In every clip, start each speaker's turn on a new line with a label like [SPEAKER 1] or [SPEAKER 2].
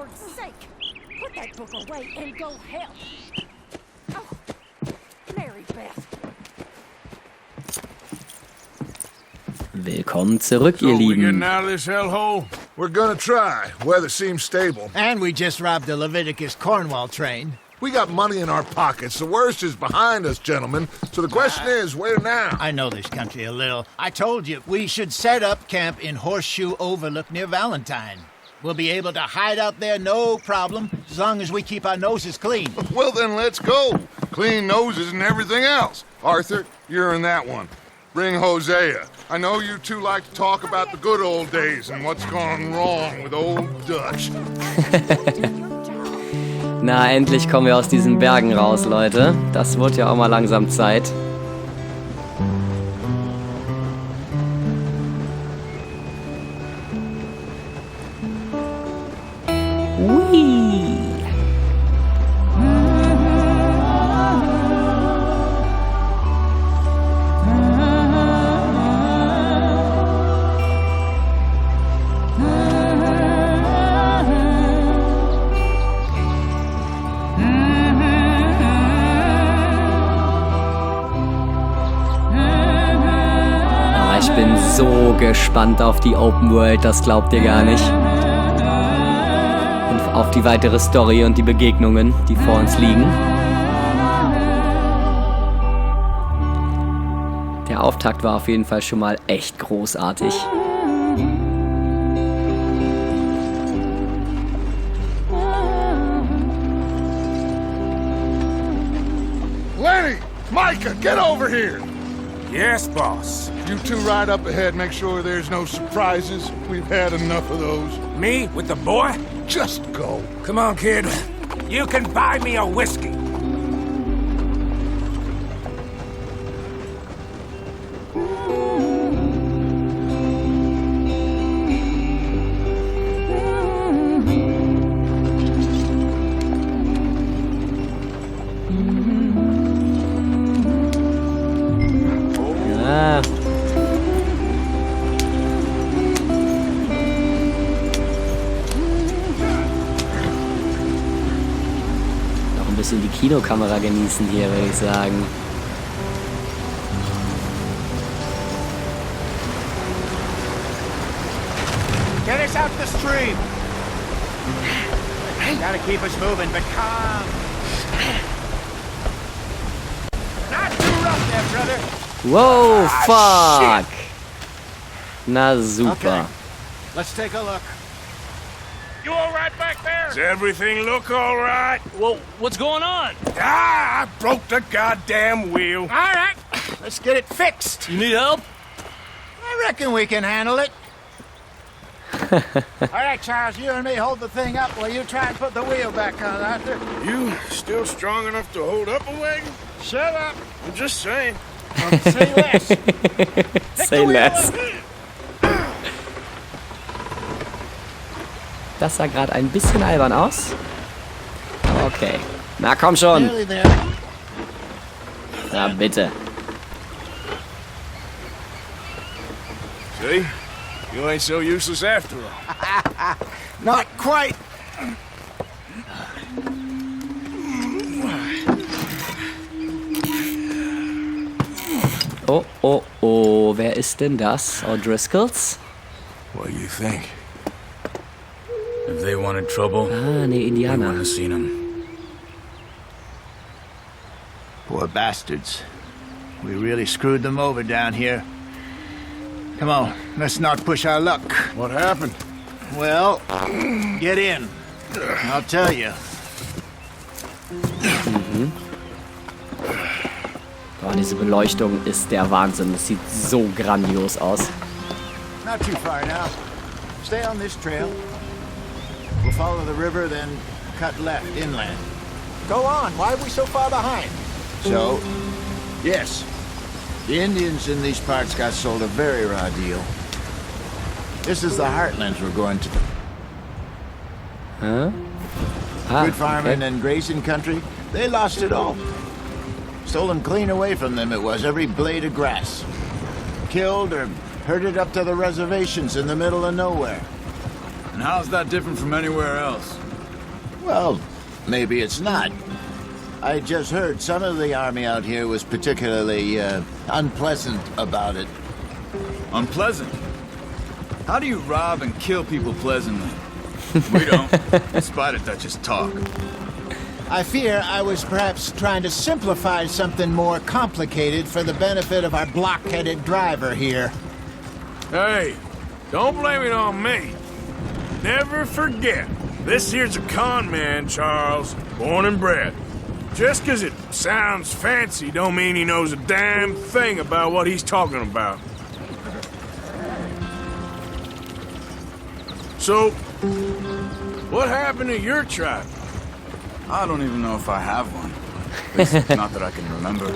[SPEAKER 1] Lord's sake! Put that book away and go help! Oh, Mary Beth.
[SPEAKER 2] Willkommen zurück, ihr
[SPEAKER 3] we
[SPEAKER 2] Lieben.
[SPEAKER 3] getting out of this hellhole?
[SPEAKER 4] We're gonna try. Weather seems stable.
[SPEAKER 5] And we just robbed the Leviticus Cornwall train.
[SPEAKER 4] We got money in our pockets. The worst is behind us, gentlemen. So the question is, where now?
[SPEAKER 5] I know this country a little. I told you, we should set up camp in Horseshoe Overlook near Valentine. We'll be able to hide out there, no problem, as long as we keep our noses clean.
[SPEAKER 4] Well, then let's go. Clean noses and everything else. Arthur, you're in that one. Bring Hosea. I know you two like to talk about the good old days and what's gone wrong with old Dutch.
[SPEAKER 2] Na, endlich kommen wir aus diesen Bergen raus, Leute. Das wird ja auch mal langsam Zeit. Ui. Ich bin so gespannt auf die Open World, das glaubt ihr gar nicht. Und auf die weitere Story und die Begegnungen, die vor uns liegen. Der Auftakt war auf jeden Fall schon mal echt großartig.
[SPEAKER 4] Lenny! Micah, get over here!
[SPEAKER 3] Yes, boss.
[SPEAKER 4] You two ride up ahead, make sure there's no surprises. We've had enough of those.
[SPEAKER 3] Me with the boy?
[SPEAKER 4] Just go.
[SPEAKER 3] Come on, kid. You can buy me a whiskey.
[SPEAKER 2] Die Kinokamera genießen hier, würde ich sagen.
[SPEAKER 5] Get us out the stream. Gotta keep us moving, but calm. Not too rough there, brother.
[SPEAKER 2] Wow, fuck. Na super.
[SPEAKER 5] Okay. Let's take a look.
[SPEAKER 3] You all right back there? Does everything look all right?
[SPEAKER 6] Well, what's going on?
[SPEAKER 3] Ah, I broke the goddamn wheel.
[SPEAKER 5] All right, let's get it fixed.
[SPEAKER 6] You need help?
[SPEAKER 5] I reckon we can handle it. All right, Charles, you and me hold the thing up while you try and put the wheel back on, Arthur.
[SPEAKER 3] You still strong enough to hold up a wagon?
[SPEAKER 5] Shut up.
[SPEAKER 3] I'm just saying.
[SPEAKER 5] Say less.
[SPEAKER 2] Say less. Das sah gerade ein bisschen albern aus. Okay. Na komm schon.
[SPEAKER 5] Nearly there.
[SPEAKER 2] Na bitte.
[SPEAKER 3] See? You ain't so useless after all.
[SPEAKER 5] Not quite.
[SPEAKER 2] Oh, oh, oh. Wer ist denn das? O'Driscolls?
[SPEAKER 3] What do you think?
[SPEAKER 6] If they wanted trouble,
[SPEAKER 2] Ah, ne,
[SPEAKER 6] we
[SPEAKER 2] Indianer.
[SPEAKER 6] wouldn't have seen them.
[SPEAKER 5] Poor bastards. We really screwed them over down here. Come on, let's not push our luck.
[SPEAKER 4] What happened?
[SPEAKER 5] Well, get in. I'll tell you.
[SPEAKER 2] Boah, diese Beleuchtung ist der Wahnsinn. Das sieht so grandios aus.
[SPEAKER 5] Not too far now. Stay on this trail. We'll follow the river, then cut left inland. Go on. Why are we so far behind? So, yes, the Indians in these parts got sold a very raw deal. This is the heartlands we're going to.
[SPEAKER 2] Huh? Ah,
[SPEAKER 5] Good farming
[SPEAKER 2] okay.
[SPEAKER 5] and grazing country, they lost it all. Stolen clean away from them it was, every blade of grass. Killed or herded up to the reservations in the middle of nowhere.
[SPEAKER 6] And how's that different from anywhere else?
[SPEAKER 5] Well, maybe it's not. I just heard some of the army out here was particularly unpleasant about it.
[SPEAKER 6] Unpleasant? How do you rob and kill people pleasantly? We don't, in spite of Dutch's talk.
[SPEAKER 5] I fear I was perhaps trying to simplify something more complicated for the benefit of our block-headed driver here.
[SPEAKER 3] Hey, don't blame it on me. Never forget, this here's a con man, Charles, born and bred. Just 'cause it sounds fancy don't mean he knows a damn thing about what he's talking about. So, what happened to your tribe?
[SPEAKER 6] I don't even know if I have one. At least not that I can remember.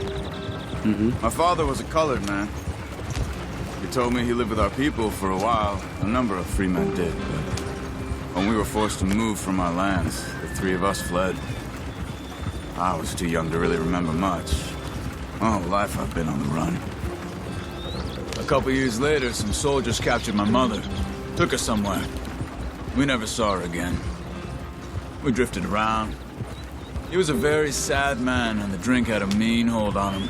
[SPEAKER 6] My father was a colored man. He told me he lived with our people for a while. A number of free men did, but when we were forced to move from our lands, the three of us fled. I was too young to really remember much. My whole life I've been on the run. A couple years later, some soldiers captured my mother. Took her somewhere. We never saw her again. We drifted around. He was a very sad man, and the drink had a mean hold on him.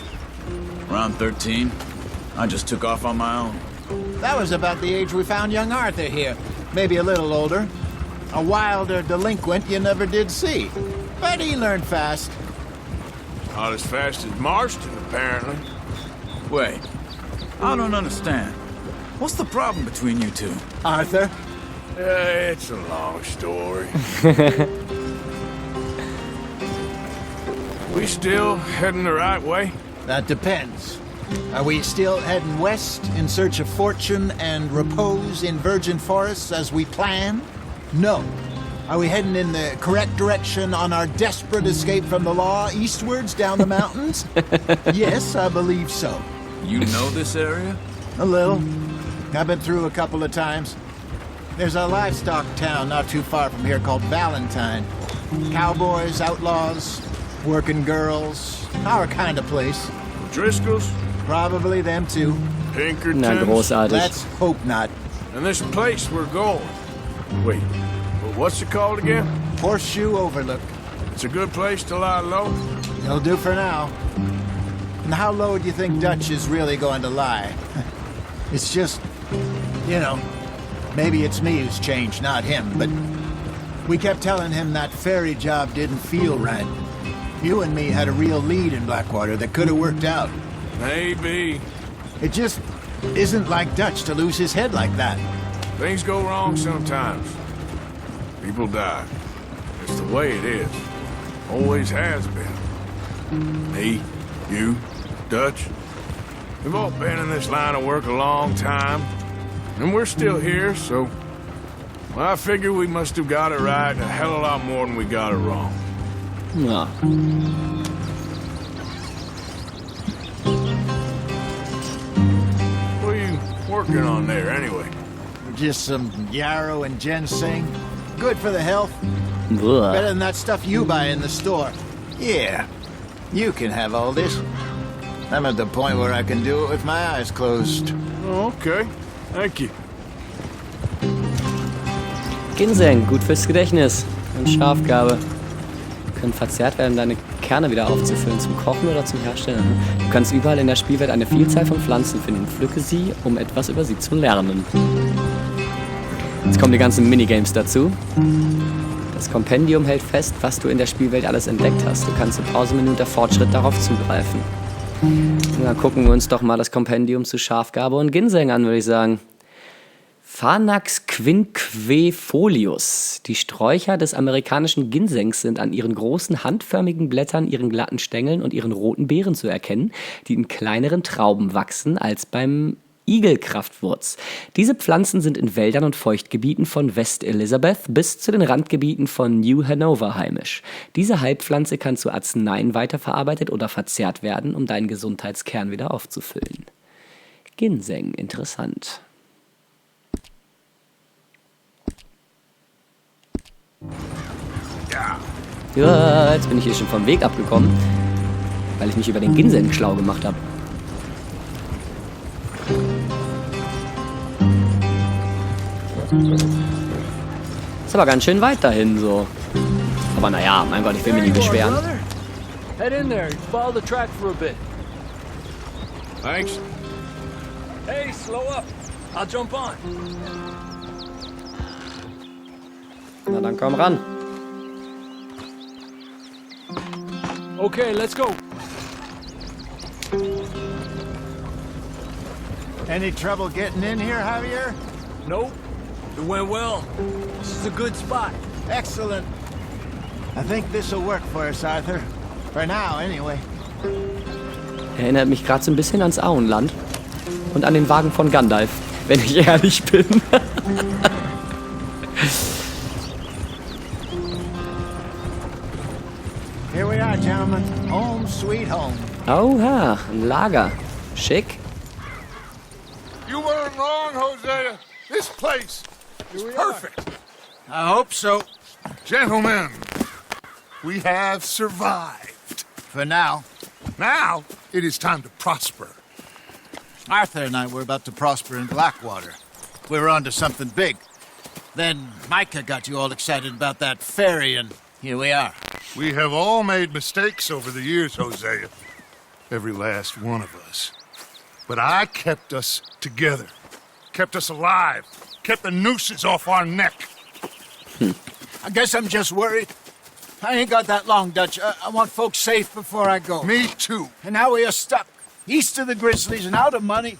[SPEAKER 6] Around 13, I just took off on my own.
[SPEAKER 5] That was about the age we found young Arthur here. Maybe a little older. A wilder delinquent you never did see. But he learned fast.
[SPEAKER 3] Not as fast as Marston, apparently.
[SPEAKER 6] Wait, I don't understand. What's the problem between you two?
[SPEAKER 5] Arthur?
[SPEAKER 3] It's a long story. We still heading the right way?
[SPEAKER 5] That depends. Are we still heading west in search of fortune and repose in virgin forests as we planned? No. Are we heading in the correct direction on our desperate escape from the law eastwards down the mountains? Yes, I believe so.
[SPEAKER 6] You know this area?
[SPEAKER 5] A little. I've been through a couple of times. There's a livestock town not too far from here called Valentine. Cowboys, outlaws, working girls, our kind of place.
[SPEAKER 3] Driscoll's?
[SPEAKER 5] Probably them too.
[SPEAKER 3] Pinkertons?
[SPEAKER 2] Na, großartig.
[SPEAKER 5] Let's hope not.
[SPEAKER 3] And this place we're going. Wait, well, what's it called again?
[SPEAKER 5] Horseshoe Overlook.
[SPEAKER 3] It's a good place to lie low?
[SPEAKER 5] It'll do for now. And how low do you think Dutch is really going to lie? It's just, you know, maybe it's me who's changed, not him, but we kept telling him that ferry job didn't feel right. You and me had a real lead in Blackwater that could have worked out.
[SPEAKER 3] Maybe.
[SPEAKER 5] It just isn't like Dutch to lose his head like that.
[SPEAKER 3] Things go wrong sometimes. People die. It's the way it is. Always has been. Me, you, Dutch. We've all been in this line of work a long time. And we're still here, so... Well, I figure we must have got it right a hell of a lot more than we got it wrong.
[SPEAKER 2] Ja.
[SPEAKER 3] What are you working on there, anyway?
[SPEAKER 5] Just some yarrow and ginseng. Good for the health.
[SPEAKER 2] Blah.
[SPEAKER 5] Better than that stuff you buy in the store. Yeah, you can have all this. I'm at the point where I can do it with my eyes closed.
[SPEAKER 3] Oh, okay. Thank you.
[SPEAKER 2] Ginseng, gut fürs Gedächtnis. Und Schafgabe. Können verzehrt werden, um deine Kerne wieder aufzufüllen, zum Kochen oder zum Herstellen. Du kannst überall in der Spielwelt eine Vielzahl von Pflanzen finden. Pflücke sie, um etwas über sie zu lernen. Jetzt kommen die ganzen Minigames dazu. Das Kompendium hält fest, was du in der Spielwelt alles entdeckt hast. Du kannst im Pausenmenü unter Fortschritt darauf zugreifen. Dann gucken wir uns doch mal das Kompendium zu Schafgabe und Ginseng an, würde ich sagen. Phanax quinquefolius. Die Sträucher des amerikanischen Ginsengs sind an ihren großen handförmigen Blättern, ihren glatten Stängeln und ihren roten Beeren zu erkennen, die in kleineren Trauben wachsen als beim Igelkraftwurz. Diese Pflanzen sind in Wäldern und Feuchtgebieten von West Elizabeth bis zu den Randgebieten von New Hanover heimisch. Diese Heilpflanze kann zu Arzneien weiterverarbeitet oder verzehrt werden, um deinen Gesundheitskern wieder aufzufüllen. Ginseng, interessant. Ja, jetzt bin ich hier schon vom Weg abgekommen, weil ich mich über den Ginseng schlau gemacht habe. Ist aber ganz schön weit dahin so. Aber naja, mein Gott, ich will mich nicht beschweren.
[SPEAKER 7] Head in there, follow the track for a bit.
[SPEAKER 3] Thanks.
[SPEAKER 7] Hey, slow up. I'll jump on.
[SPEAKER 2] Na dann komm ran.
[SPEAKER 7] Okay, let's go.
[SPEAKER 5] Any trouble getting in here, Javier?
[SPEAKER 7] Nope. It went well. This is a good spot.
[SPEAKER 5] Excellent. I think this will work for us, Arthur. For now, anyway.
[SPEAKER 2] Erinnert mich gerade so ein bisschen ans Auenland. Und an den Wagen von Gandalf, wenn ich ehrlich bin.
[SPEAKER 5] Here we are, gentlemen. Home sweet home.
[SPEAKER 2] Oha, ein Lager. Schick.
[SPEAKER 4] You weren't wrong, Hosea. This place is perfect.
[SPEAKER 5] I hope so.
[SPEAKER 4] Gentlemen, we have survived.
[SPEAKER 5] For now.
[SPEAKER 4] Now, it is time to prosper.
[SPEAKER 5] Arthur and I were about to prosper in Blackwater. We were onto something big. Then Micah got you all excited about that ferry, and here we are.
[SPEAKER 4] We have all made mistakes over the years, Hosea. Every last one of us. But I kept us together. Kept us alive. Kept the nooses off our neck.
[SPEAKER 5] I guess I'm just worried. I ain't got that long, Dutch. I want folks safe before I go.
[SPEAKER 4] Me too.
[SPEAKER 5] And now we are stuck, east of the Grizzlies and out of money,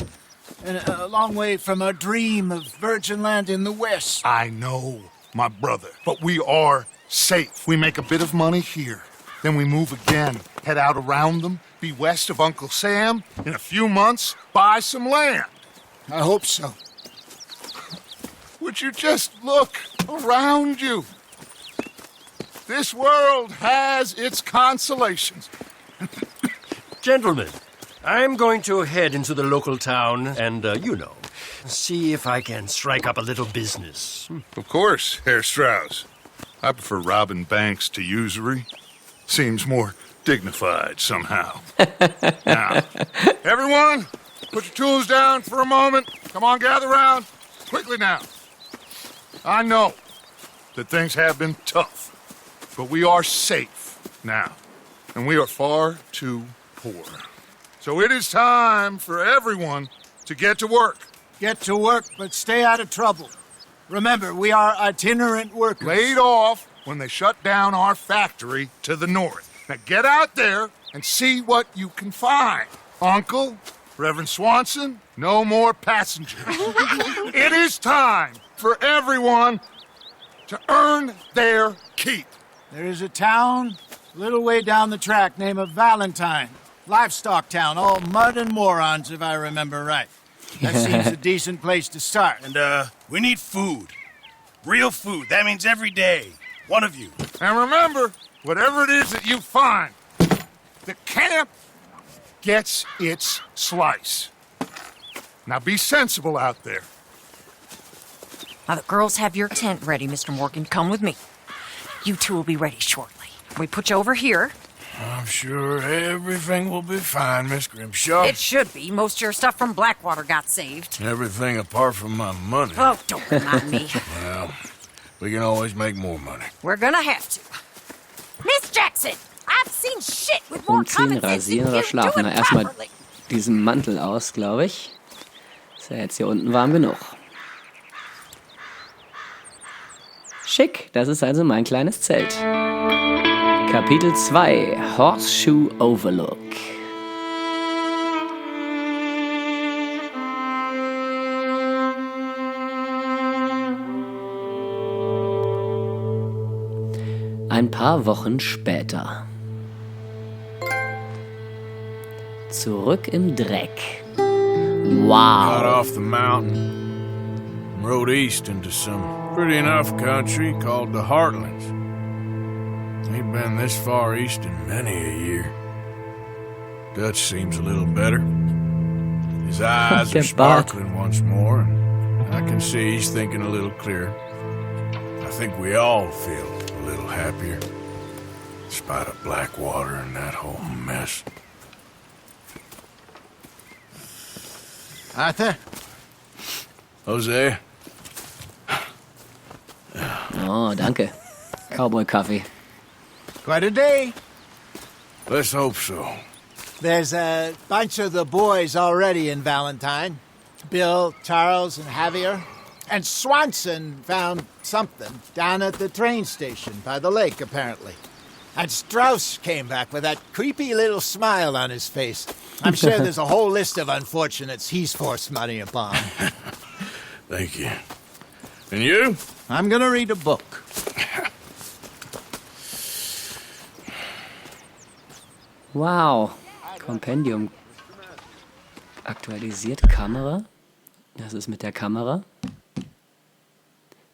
[SPEAKER 5] and a long way from our dream of virgin land in the west.
[SPEAKER 4] I know, my brother. But we are safe. We make a bit of money here. Then we move again, head out around them, be west of Uncle Sam. In a few months, buy some land.
[SPEAKER 5] I hope so.
[SPEAKER 4] Would you just look around you? This world has its consolations.
[SPEAKER 8] Gentlemen, I'm going to head into the local town and, see if I can strike up a little business.
[SPEAKER 4] Of course, Herr Strauss. I prefer robbing banks to usury. Seems more dignified somehow. Now, everyone, put your tools down for a moment. Come on, gather round. Quickly now. I know that things have been tough, but we are safe now, and we are far too poor. So it is time for everyone to get to work.
[SPEAKER 5] Get to work, but stay out of trouble. Remember, we are itinerant workers.
[SPEAKER 4] Laid off when they shut down our factory to the north. Now get out there and see what you can find. Uncle, Reverend Swanson, no more passengers. It is time for everyone to earn their keep.
[SPEAKER 5] There is a town a little way down the track named Valentine. Livestock town, all mud and morons, if I remember right. That seems a decent place to start.
[SPEAKER 9] And, we need food. Real food. That means every day. One of you.
[SPEAKER 4] And remember, whatever it is that you find, the camp gets its slice. Now be sensible out there.
[SPEAKER 1] Now the girls have your tent ready, Mr. Morgan. Come with me. You two will be ready shortly. We put you over here.
[SPEAKER 3] I'm sure everything will be fine, Miss Grimshaw.
[SPEAKER 1] It should be. Most of your stuff from Blackwater got saved.
[SPEAKER 3] Everything apart from my money.
[SPEAKER 1] Oh, don't remind me.
[SPEAKER 3] Well, we can always make more money.
[SPEAKER 1] We're gonna have to. Miss Jackson, I've seen shit with more
[SPEAKER 2] Umziehen,
[SPEAKER 1] common sense than
[SPEAKER 2] rasieren
[SPEAKER 1] you.
[SPEAKER 2] oder
[SPEAKER 1] Do
[SPEAKER 2] schlafen. Na,
[SPEAKER 1] it
[SPEAKER 2] erstmal
[SPEAKER 1] properly.
[SPEAKER 2] diesen Mantel aus, glaube ich. Ist ja jetzt hier unten warm genug. Schick, das ist also mein kleines Zelt. Kapitel 2, Horseshoe Overlook. Ein paar Wochen später. Zurück im Dreck.
[SPEAKER 3] Got
[SPEAKER 2] Wow.
[SPEAKER 3] off the mountain and rode east into some pretty enough country called the Heartlands. Ain't been this far east in many a year. Dutch seems a little better. His eyes are
[SPEAKER 2] Der Bart.
[SPEAKER 3] sparkling once more, and I can see he's thinking a little clearer. I think we all feel a little happier, in spite of Blackwater and that whole mess.
[SPEAKER 5] Arthur?
[SPEAKER 3] Jose?
[SPEAKER 2] Oh, danke. Cowboy-Kaffee.
[SPEAKER 5] Quite a day.
[SPEAKER 3] Let's hope so.
[SPEAKER 5] There's a bunch of the boys already in Valentine. Bill, Charles, and Javier. And Swanson found something down at the train station by the lake, apparently. And Strauss came back with that creepy little smile on his face. I'm sure there's a whole list of unfortunates he's forced money upon.
[SPEAKER 3] Thank you. And you?
[SPEAKER 5] I'm gonna read a book.
[SPEAKER 2] Wow. Kompendium. Aktualisiert Kamera. Was ist mit der Kamera?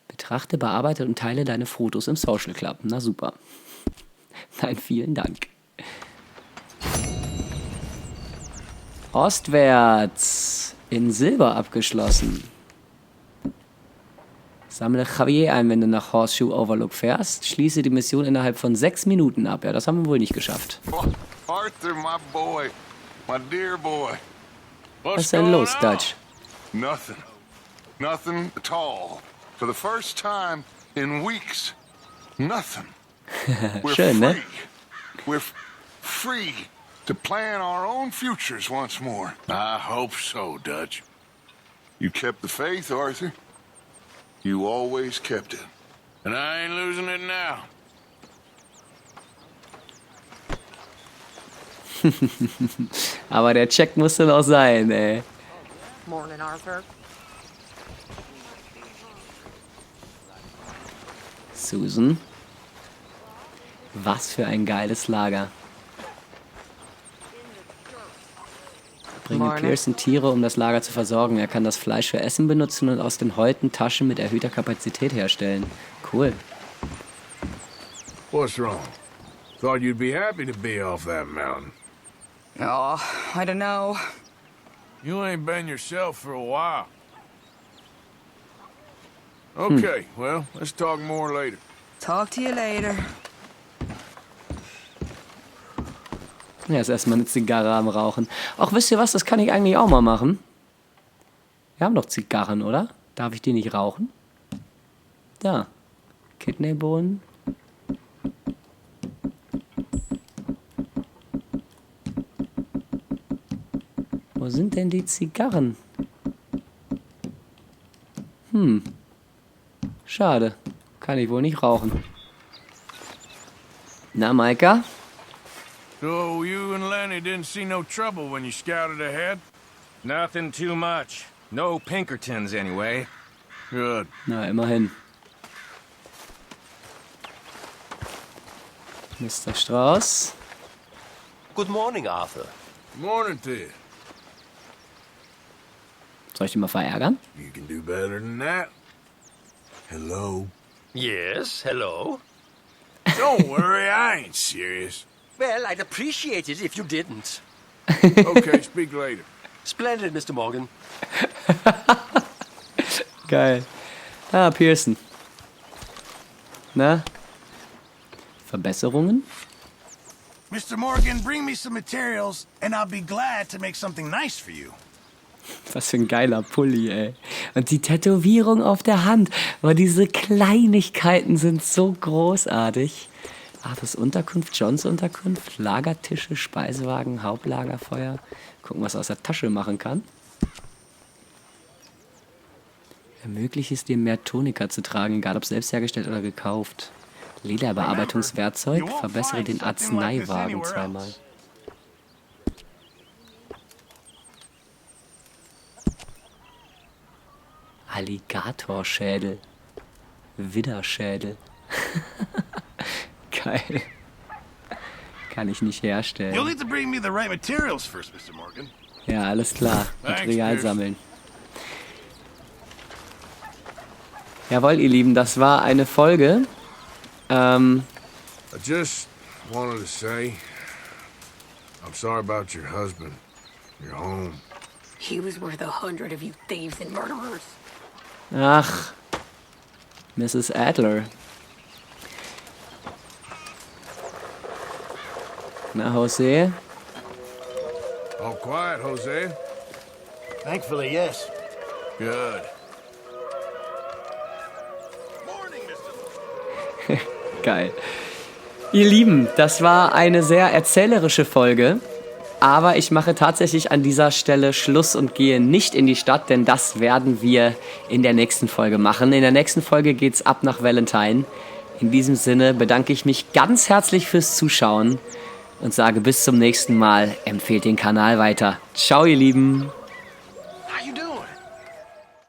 [SPEAKER 2] Betrachte, bearbeite und teile deine Fotos im Social Club. Na super. Nein, vielen Dank. Ostwärts. In Silber abgeschlossen. Sammle Javier ein, wenn du nach Horseshoe Overlook fährst. Schließe die Mission innerhalb von 6 Minuten ab. Ja, das haben wir wohl nicht geschafft.
[SPEAKER 4] Arthur, my boy. My dear boy.
[SPEAKER 2] Was ist denn los, Deutsch?
[SPEAKER 4] Nothing. Nothing at all. For the first time in weeks. Nothing. We're
[SPEAKER 2] Schön, ne?
[SPEAKER 4] free. We're free to plan our own futures once more.
[SPEAKER 3] I hope so, Dutch.
[SPEAKER 4] You kept the faith, Arthur. You always kept it.
[SPEAKER 3] And I ain't losing it now.
[SPEAKER 2] Aber der Check musste noch sein, ey.
[SPEAKER 1] Morning, Arthur.
[SPEAKER 2] Susan. Was für ein geiles Lager. Bringe
[SPEAKER 1] Morning.
[SPEAKER 2] Pearson Tiere, um das Lager zu versorgen. Er kann das Fleisch für Essen benutzen und aus den Häuten Taschen mit erhöhter Kapazität herstellen. Cool.
[SPEAKER 3] What's wrong? Thought you'd be happy to be off that mountain.
[SPEAKER 10] Oh, I don't know.
[SPEAKER 3] You ain't been yourself for a while. Okay, well, let's talk more later.
[SPEAKER 10] Talk to you later.
[SPEAKER 2] Ja, ist erstmal eine Zigarre am Rauchen. Ach, wisst ihr was? Das kann ich eigentlich auch mal machen. Wir haben doch Zigarren, oder? Darf ich die nicht rauchen? Da. Kidneybohnen. Wo sind denn die Zigarren? Schade. Kann ich wohl nicht rauchen. Na, Maika?
[SPEAKER 3] So you and Lenny didn't see no trouble when you scouted ahead?
[SPEAKER 7] Nothing too much. No Pinkertons, anyway.
[SPEAKER 3] Good.
[SPEAKER 2] Na, immerhin. Mr. Strauss.
[SPEAKER 8] Good morning, Arthur.
[SPEAKER 3] Morning to you.
[SPEAKER 2] Soll ich dich mal verärgern?
[SPEAKER 3] You can do better than that. Hello.
[SPEAKER 8] Yes, hello.
[SPEAKER 3] Don't worry, I ain't serious.
[SPEAKER 8] Well, I'd appreciate it if you didn't.
[SPEAKER 3] Okay, speak later.
[SPEAKER 8] Splendid, Mr. Morgan.
[SPEAKER 2] Geil. Ah, Pearson. Na? Verbesserungen?
[SPEAKER 9] Mr. Morgan, bring me some materials, and I'll be glad to make something nice for you.
[SPEAKER 2] Was für ein geiler Pulli, ey. Und die Tätowierung auf der Hand. Aber diese Kleinigkeiten sind so großartig. Arthurs Unterkunft, Johns Unterkunft, Lagertische, Speisewagen, Hauptlagerfeuer. Gucken, was er aus der Tasche machen kann. Ermöglicht es dir, mehr Tonika zu tragen, egal ob selbst hergestellt oder gekauft. Lederbearbeitungswerkzeug, verbessere den Arzneiwagen zweimal. Alligatorschädel. Widderschädel. Geil. Kann ich nicht herstellen.
[SPEAKER 9] You'll need to bring me the right materials first, Mr. Morgan.
[SPEAKER 2] Ja, alles klar. Material
[SPEAKER 3] Thanks,
[SPEAKER 2] sammeln. Jawohl, ihr Lieben, das war eine Folge.
[SPEAKER 3] I just wanted to say, I'm sorry about your husband, your home.
[SPEAKER 1] He was worth 100 of you thieves and murderers.
[SPEAKER 2] Ach, Mrs. Adler. Na, Jose?
[SPEAKER 3] All quiet, Jose?
[SPEAKER 5] Thankfully, yes.
[SPEAKER 3] Good.
[SPEAKER 9] Morning, Mr.
[SPEAKER 2] Geil. Ihr Lieben, das war eine sehr erzählerische Folge. Aber ich mache tatsächlich an dieser Stelle Schluss und gehe nicht in die Stadt, denn das werden wir in der nächsten Folge machen. In der nächsten Folge geht's ab nach Valentine. In diesem Sinne bedanke ich mich ganz herzlich fürs Zuschauen und sage bis zum nächsten Mal. Empfehlt den Kanal weiter. Ciao, ihr Lieben.